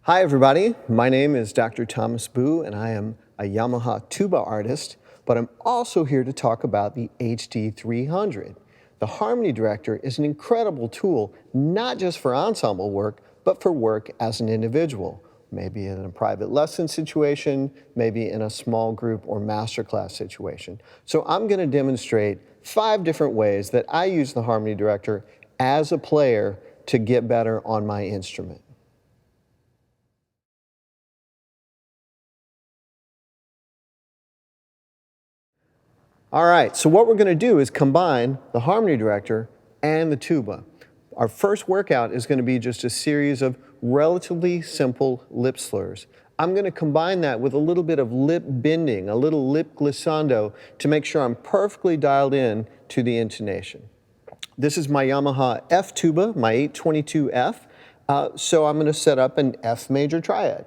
Hi everybody, my name is Dr. Thomas Boo and I am a Yamaha tuba artist, but I'm also here to talk about the HD300. The Harmony Director is an incredible tool, not just for ensemble work, but for work as an individual. Maybe in a private lesson situation, maybe in a small group or masterclass situation. So I'm going to demonstrate 5 different ways that I use the Harmony Director as a player to get better on my instrument. All right, so what we're going to do is combine the Harmony Director and the tuba. Our first workout is going to be just a series of relatively simple lip slurs. I'm going to combine that with a little bit of lip bending, a little lip glissando, to make sure I'm perfectly dialed in to the intonation. This is my Yamaha F tuba, my 822F, so I'm going to set up an F major triad.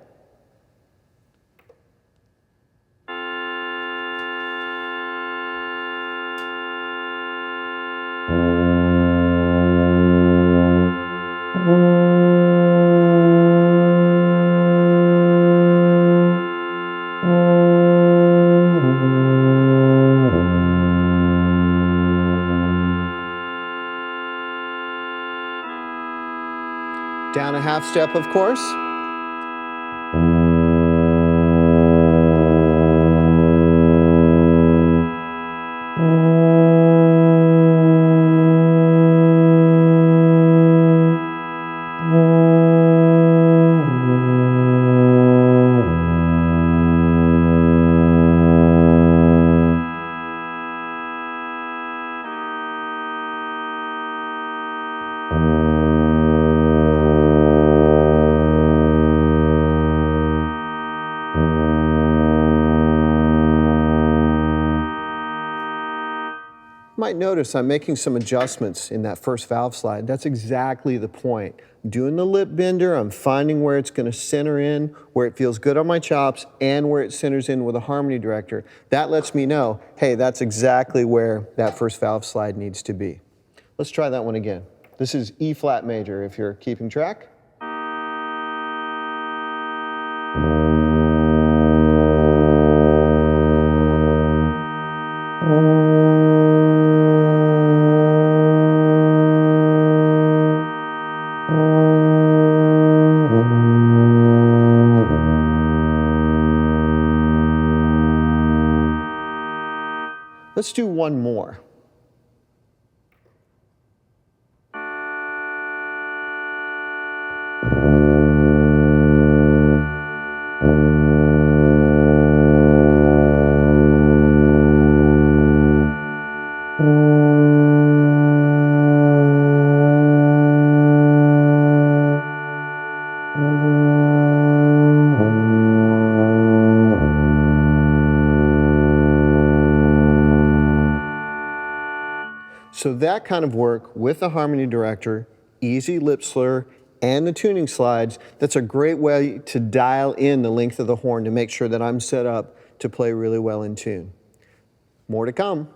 Down a half step, of course. You might notice I'm making some adjustments in that first valve slide. That's exactly the point. I'm doing the lip bender, I'm finding where it's going to center in, where it feels good on my chops, and where it centers in with a Harmony Director. That lets me know, hey, that's exactly where that first valve slide needs to be. Let's try that one again. This is E flat major if you're keeping track. Let's do one more. So that kind of work with the Harmony Director, easy lip slur, and the tuning slides, that's a great way to dial in the length of the horn to make sure that I'm set up to play really well in tune. More to come.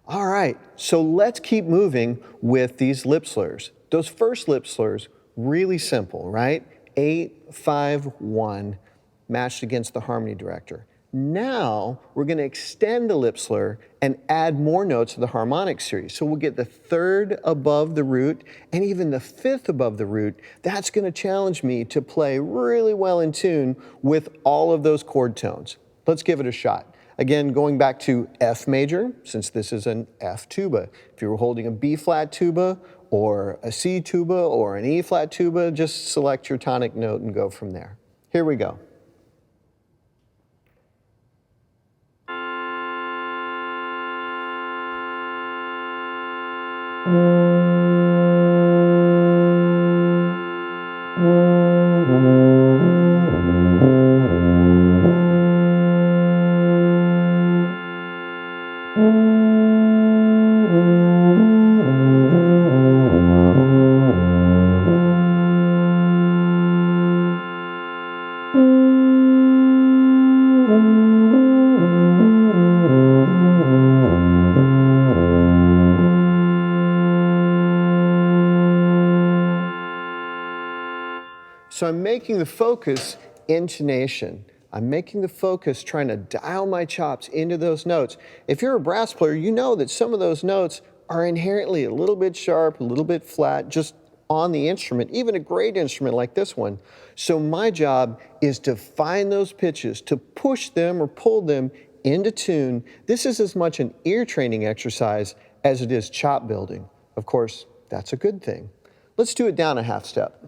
All right, so let's keep moving with these lip slurs. Those first lip slurs, really simple, right? 8, 5, 1. Matched against the Harmony Director. Now we're going to extend the lip slur and add more notes to the harmonic series. So we'll get the 3rd above the root and even the 5th above the root. That's going to challenge me to play really well in tune with all of those chord tones. Let's give it a shot. Again, going back to F major, since this is an F tuba. If you were holding a B flat tuba or a C tuba or an E flat tuba, just select your tonic note and go from there. Here we go. So I'm making the focus intonation. I'm making the focus trying to dial my chops into those notes. If you're a brass player, you know that some of those notes are inherently a little bit sharp, a little bit flat, just on the instrument, even a great instrument like this one. So my job is to find those pitches, to push them or pull them into tune. This is as much an ear training exercise as it is chop building. Of course, that's a good thing. Let's do it down a half step.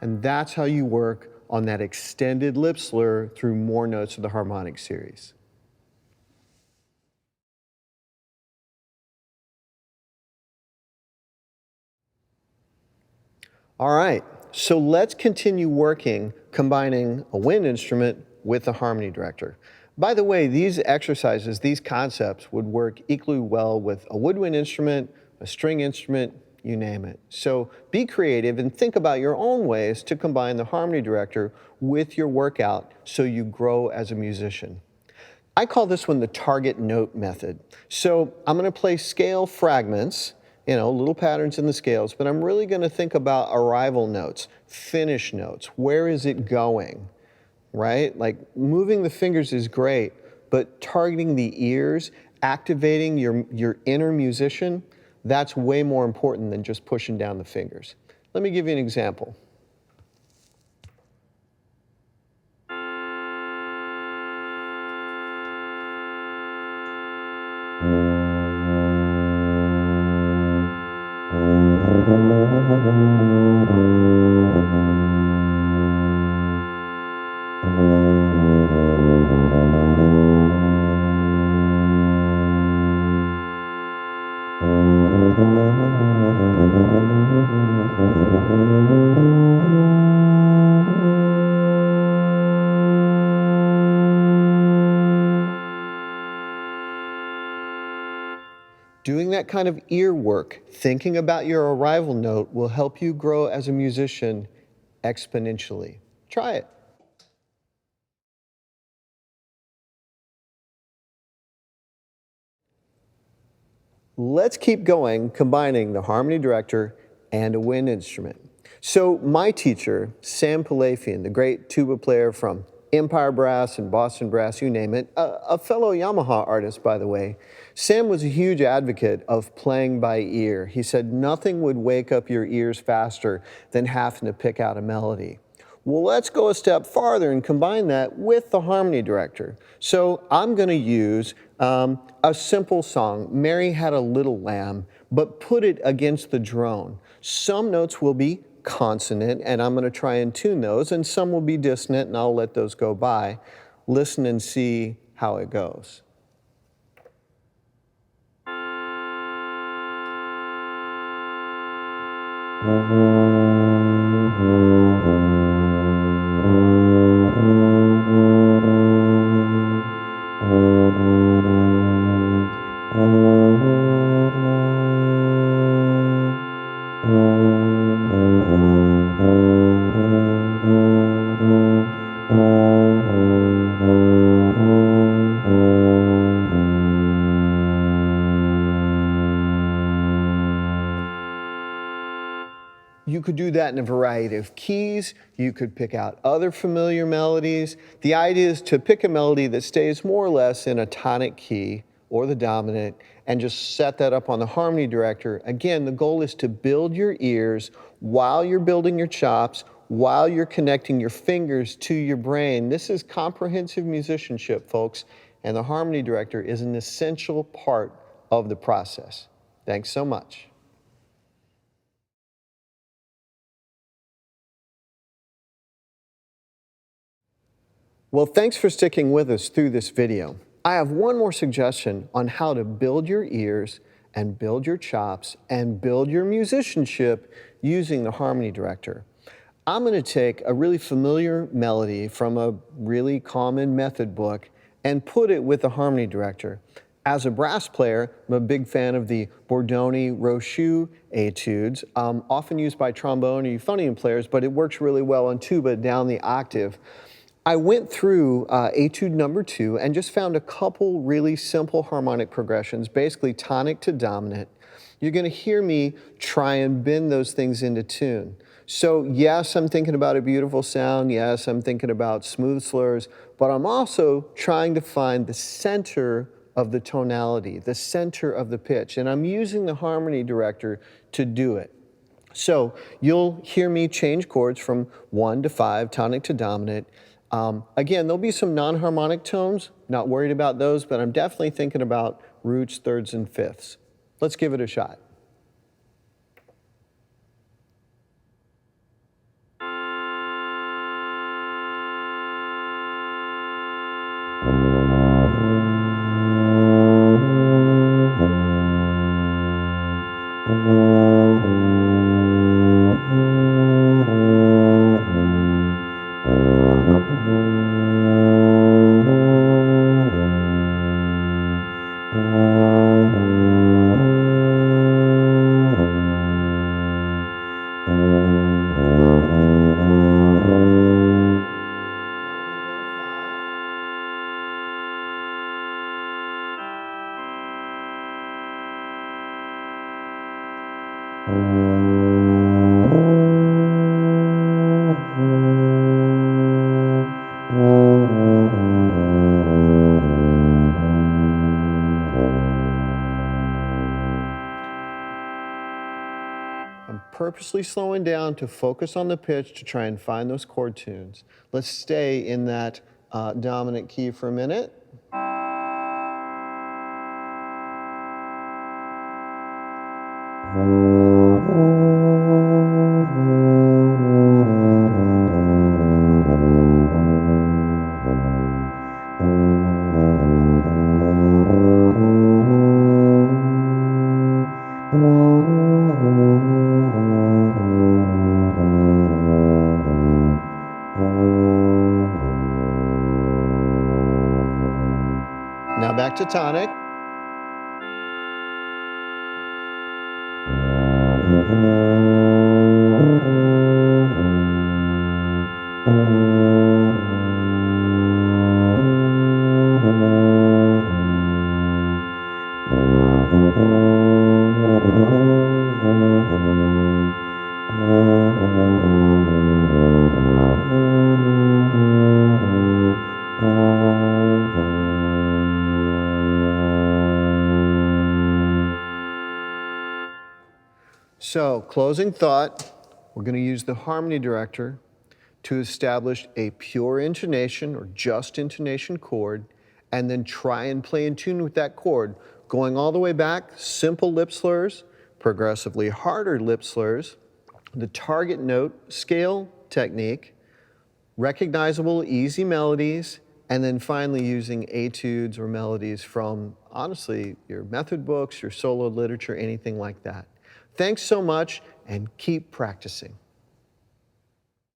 And that's how you work on that extended lip slur through more notes of the harmonic series. All right, so let's continue working combining a wind instrument with the harmony director. By the way, these exercises, these concepts would work equally well with a woodwind instrument, a string instrument, you name it. So be creative and think about your own ways to combine the harmony director with your workout so you grow as a musician. I call this one the target note method. So I'm going to play scale fragments, little patterns in the scales, but I'm really going to think about arrival notes, finish notes. Where is it going, right? Like moving the fingers is great, but targeting the ears, activating your inner musician, that's way more important than just pushing down the fingers. Let me give you an example. Doing that kind of ear work, thinking about your arrival note, will help you grow as a musician exponentially. Try it. Let's keep going, combining the harmony director and a wind instrument. So my teacher, Sam Palafian, the great tuba player from Empire Brass and Boston Brass, you name it, a fellow Yamaha artist, by the way, Sam was a huge advocate of playing by ear. He said nothing would wake up your ears faster than having to pick out a melody. Well, let's go a step farther and combine that with the harmony director. So I'm going to use a simple song, Mary Had a Little Lamb, but put it against the drone. Some notes will be consonant, and I'm going to try and tune those, and some will be dissonant, and I'll let those go by. Listen and see how it goes. You could do that in a variety of keys. You could pick out other familiar melodies. The idea is to pick a melody that stays more or less in a tonic key or the dominant and just set that up on the harmony director. Again, the goal is to build your ears while you're building your chops, while you're connecting your fingers to your brain. This is comprehensive musicianship, folks, and the harmony director is an essential part of the process. Thanks so much. Well, thanks for sticking with us through this video. I have one more suggestion on how to build your ears and build your chops and build your musicianship using the Harmony Director. I'm going to take a really familiar melody from a really common method book and put it with the Harmony Director. As a brass player, I'm a big fan of the Bordoni Rochut etudes, often used by trombone or euphonium players, but it works really well on tuba down the octave. I went through etude number 2 and just found a couple really simple harmonic progressions, basically tonic to dominant. You're going to hear me try and bend those things into tune. So yes, I'm thinking about a beautiful sound. Yes, I'm thinking about smooth slurs, but I'm also trying to find the center of the tonality, the center of the pitch, and I'm using the Harmony Director to do it. So you'll hear me change chords from 1 to 5, tonic to dominant. Again, there'll be some non-harmonic tones, not worried about those, but I'm definitely thinking about roots, thirds, and fifths. Let's give it a shot. I'm purposely slowing down to focus on the pitch to try and find those chord tunes. Let's stay in that dominant key for a minute. Now back to tonic. So, closing thought, we're going to use the Harmony Director to establish a pure intonation or just intonation chord, and then try and play in tune with that chord, going all the way back, simple lip slurs, progressively harder lip slurs, the target note scale technique, recognizable easy melodies, and then finally using etudes or melodies from, honestly, your method books, your solo literature, anything like that. Thanks so much, and keep practicing.